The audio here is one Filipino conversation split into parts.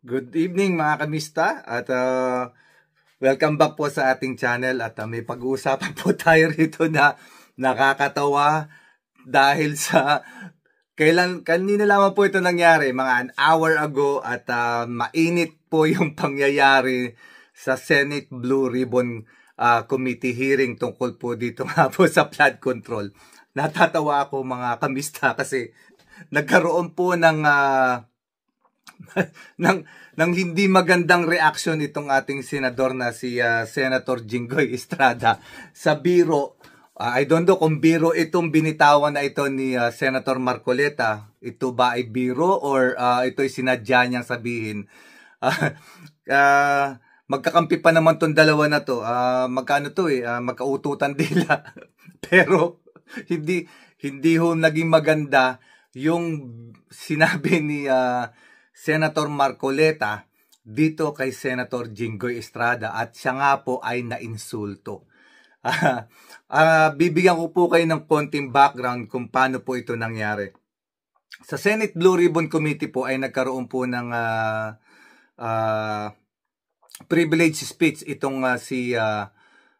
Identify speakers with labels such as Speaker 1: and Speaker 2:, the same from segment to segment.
Speaker 1: Good evening mga kamista at welcome back po sa ating channel at may pag-uusapan po tayo rito na nakakatawa dahil sa kanina lamang po ito nangyari mga an hour ago at mainit po yung pangyayari sa Senate Blue Ribbon Committee hearing tungkol po dito nga po sa flood control. Natatawa ako mga kamista kasi nagkaroon po ng hindi magandang reaction itong ating senador na si Senator Jinggoy Estrada sa biro. I don't know kung biro itong binitawan na ito ni Senator Marcoleta. Ito ba ay biro or ito'y sinadya niyang sabihin? Magkakampi pa naman tong dalawa na to. Magkaututan dila. Pero hindi ho naging maganda yung sinabi ni Senator Marcoleta dito kay Senator Jinggoy Estrada at siya nga po ay nainsulto. Bibigyan ko po kayo ng konting background kung paano po ito nangyari. Sa Senate Blue Ribbon Committee po ay nagkaroon po ng privilege speech itong si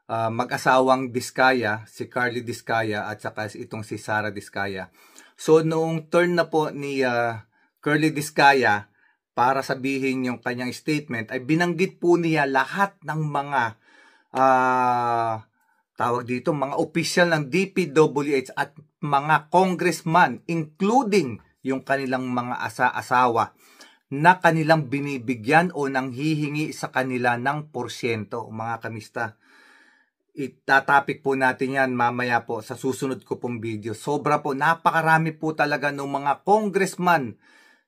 Speaker 1: mag-asawang Diskaya, si Carly Diskaya at saka itong si Sara Diskaya. So noong turn na po ni Curly Diskaya para sabihin yung kanyang statement ay binanggit po niya lahat ng mga mga opisyal ng DPWH at mga congressman including yung kanilang mga asawa na kanilang binibigyan o nanghihingi sa kanila ng porsyento. Mga kamista, itatapik po natin yan mamaya po sa susunod ko pong video. Sobra po, napakarami po talaga ng mga congressman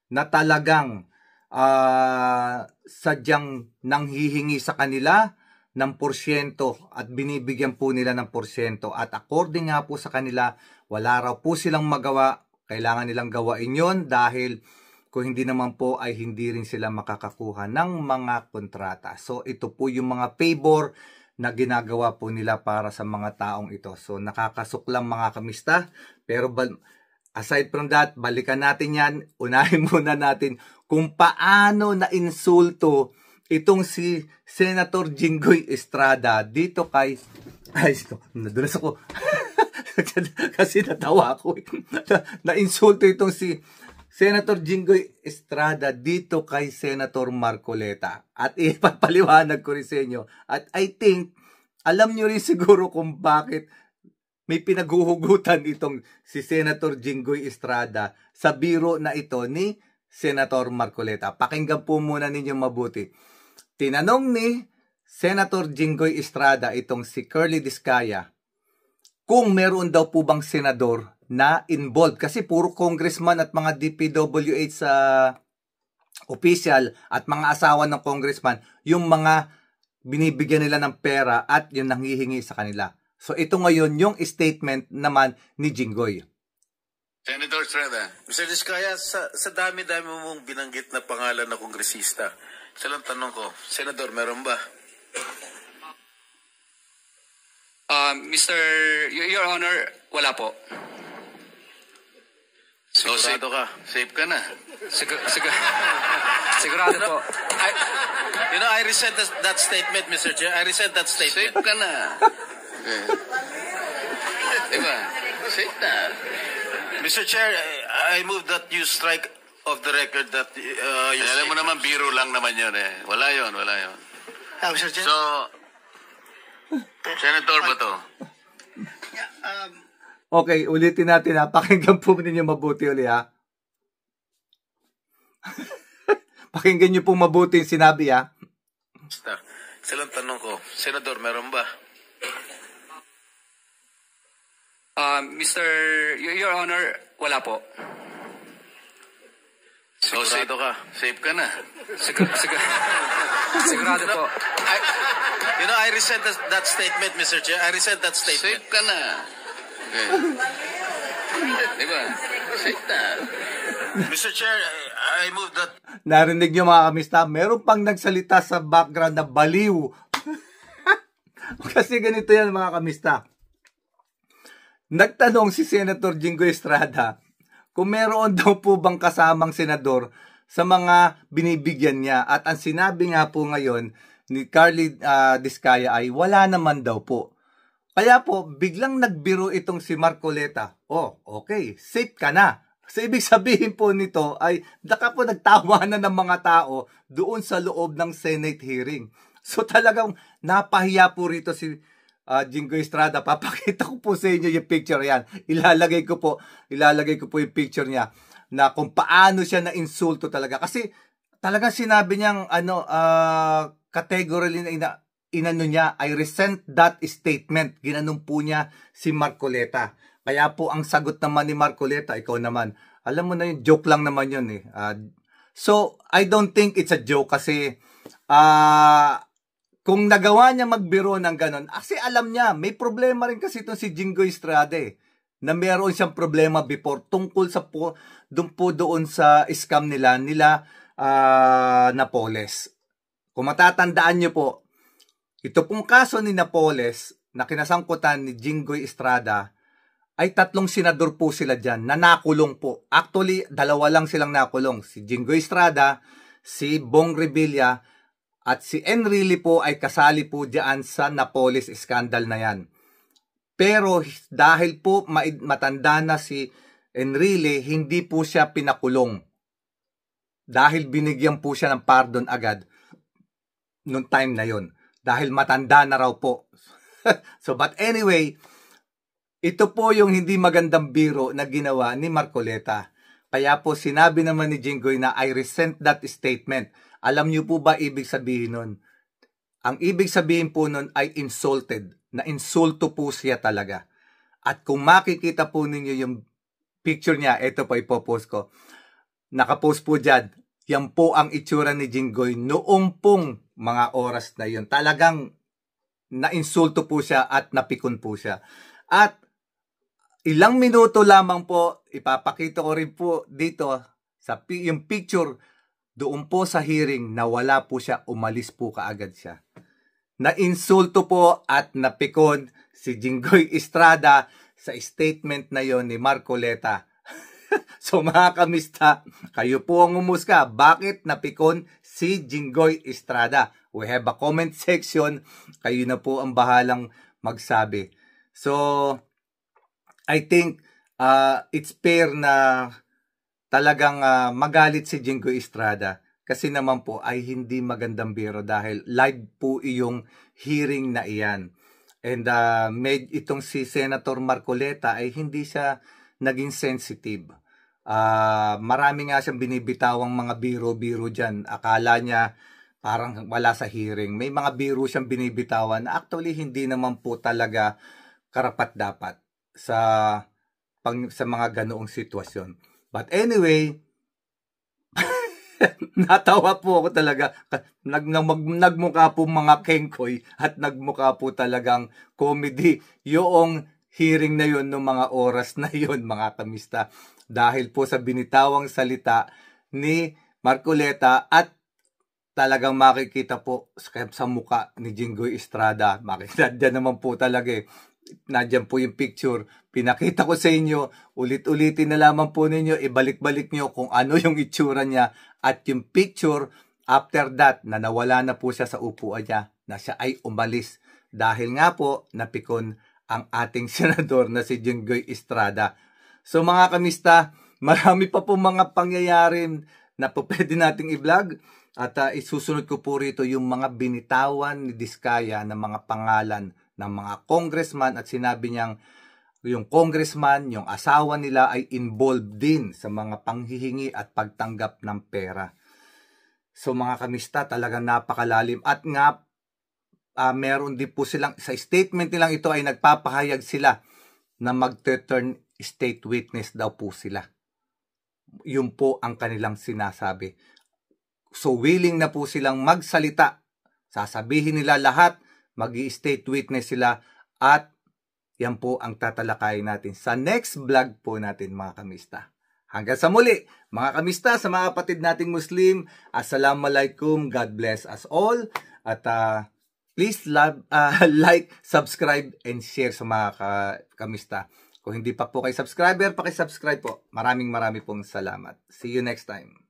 Speaker 1: na talagang sadyang nanghihingi sa kanila ng porsyento at binibigyan po nila ng porsyento. At according nga po sa kanila, wala raw po silang magawa. Kailangan nilang gawain yon dahil kung hindi naman po ay hindi rin sila makakakuha ng mga kontrata. So ito po yung mga favor na ginagawa po nila para sa mga taong ito. So nakakasuklang mga kamista. Pero aside from that, balikan natin yan. Unahin muna natin kung paano na insulto itong si Senator Jinggoy Estrada dito kay... nadulas ako. Kasi natawa ako. Na-insulto itong si Senator Jinggoy Estrada dito kay Senator Marcoleta. At ipapaliwanag ko rin sa inyo. At I think, alam nyo rin siguro kung bakit may pinaghuhugutan itong si Senator Jinggoy Estrada sa biro na ito ni Senator Marcoleta. Pakinggan po muna ninyo mabuti. Tinanong ni Senator Jinggoy Estrada itong si Curly Diskaya kung meron daw po bang senador na involved. Kasi puro congressman at mga DPWH official at mga asawa ng congressman yung mga binibigyan nila ng pera at yung nanghihingi sa kanila. So ito ngayon yung statement naman ni Jinggoy.
Speaker 2: Senator Estrada.
Speaker 3: Mr. Diskaya, sa dami-dami mong binanggit na pangalan na kongresista, isa lang tanong ko, Senador, meron ba?
Speaker 4: Your Honor, wala po.
Speaker 2: Sigurado ka? Safe ka na?
Speaker 4: Sigurado po.
Speaker 3: I resent that statement, Mr. Chair. I resent that statement.
Speaker 2: Safe ka na. Diba? Safe na.
Speaker 3: Mr. Chair, I move that you strike off the record that
Speaker 2: Alam mo naman, biro lang naman yun eh. Wala yun.
Speaker 3: Mr. Chair?
Speaker 2: So, Senator ba to?
Speaker 1: Okay, ulitin natin ha. Pakinggan po ninyo mabuti ulit ha. Pakinggan nyo po mabuti yung sinabi ha.
Speaker 3: Isa lang tanong ko, Senador, meron ba?
Speaker 4: Your Honor, wala po.
Speaker 2: Sigurado ka? Safe ka na?
Speaker 4: Sigurado po.
Speaker 3: I resent that statement, Mr. Chair. I resent that statement.
Speaker 2: Safe ka na. Diba? Safe na.
Speaker 3: Mr. Chair, I move that...
Speaker 1: Narinig nyo mga kamista, meron pang nagsalita sa background na baliw. Kasi ganito yan mga kamista. Nagtanong si Senator Jinggoy Estrada kung meron daw po bang kasamang senador sa mga binibigyan niya. At ang sinabi nga po ngayon ni Carly Diskaya ay wala naman daw po. Kaya po, biglang nagbiro itong si Marcoleta. Oh, okay, safe ka na. So, ibig sabihin po nito ay baka po nagtawanan ng mga tao doon sa loob ng Senate hearing. So, talagang napahiya po rito si Jinggoy Estrada. Papakita ko po sa inyo yung picture yan. Ilalagay ko po yung picture niya na kung paano siya na-insulto talaga. Kasi talagang sinabi niyang categorically na inano niya, I resent that statement. Ginanong po niya si Marcoleta. Kaya po ang sagot naman ni Marcoleta, ikaw naman, alam mo na yun, joke lang naman yun eh. So, I don't think it's a joke kasi kung nagawa niya magbiro ng ganon, kasi alam niya, may problema rin kasi itong si Jinggoy Estrada eh, na meron siyang problema before tungkol sa doon sa scam nila Napoles. Kung matatandaan niyo po, ito pong kaso ni Napoles na kinasangkutan ni Jinggoy Estrada ay 3 senador po sila dyan na nakulong po. Actually, 2 lang silang nakulong. Si Jinggoy Estrada, si Bong Revilla, at si Enrile po ay kasali po dyan sa Napoles scandal na yan. Pero dahil po matanda na si Enrile, hindi po siya pinakulong. Dahil binigyan po siya ng pardon agad noong time na yon. Dahil matanda na raw po. So, but anyway, ito po yung hindi magandang biro na ginawa ni Marcoleta. Kaya po sinabi naman ni Jinggoy na I resent that statement. Alam niyo po ba ibig sabihin nun? Ang ibig sabihin po nun ay insulted. Na insulto po siya talaga. At kung makikita po ninyo yung picture niya, ito po ipopost ko. Nakapost po dyan. Yan po ang itsura ni Jinggoy noong pong mga oras na yun. Talagang na-insulto po siya at napikon po siya. At ilang minuto lamang po, ipapakita ko rin po dito sa yung picture doon po sa hearing na wala po siya, umalis po kaagad siya. Na-insulto po at napikon si Jinggoy Estrada sa statement na yon ni Marcoleta. So mga kamista, kayo po ang umusga. Bakit napikon si Jinggoy Estrada? We have a comment section. Kayo na po ang bahalang magsabi. So, I think it's fair na talagang magalit si Jinggoy Estrada. Kasi naman po ay hindi magandang biro dahil live po iyong hearing na iyan. And itong si Senator Marcoleta ay hindi siya naging sensitive. Marami nga siyang binibitawang mga biro-biro dyan. Akala niya parang wala sa hearing. May mga biro siyang binibitawan na actually hindi naman po talaga karapat-dapat sa mga ganoong sitwasyon. But anyway, natawa po ako talaga. Nagmukha po mga kengkoy at nagmukha po talagang comedy yung hearing na yun ng mga oras na yun, mga kamista. Dahil po sa binitawang salita ni Marcoleta at talagang makikita po sa muka ni Jinggoy Estrada. Makikita dyan naman po talaga eh. Nandiyan po yung picture. Pinakita ko sa inyo. Ulit-ulitin na lamang po ninyo. Ibalik-balik nyo kung ano yung itsura niya. At yung picture, after that, na nawala na po siya sa upuan niya, na siya ay umalis. Dahil nga po, napikon ang ating senador na si Jinggoy Estrada. So mga kamista, marami pa po mga pangyayari na po pwede nating i-vlog. At isusunod ko po rito yung mga binitawan ni Diskaya na mga pangalan ng mga congressman at sinabi niyang yung congressman, yung asawa nila ay involved din sa mga panghihingi at pagtanggap ng pera. So mga kamista, talagang napakalalim. At nga, meron din po silang, sa statement nilang ito ay nagpapahayag sila na mag-turn state witness daw po sila. Yun po ang kanilang sinasabi. So willing na po silang magsalita. Sasabihin nila lahat, mag-i-state witness sila at yan po ang tatalakayin natin sa next vlog po natin mga kamista. Hanggang sa muli, mga kamista, sa mga kapatid nating Muslim, Assalamualaikum, God bless us all. At please like, subscribe, and share sa mga kamista. Kung hindi pa po kayo subscriber, paki-subscribe po. Maraming pong salamat. See you next time.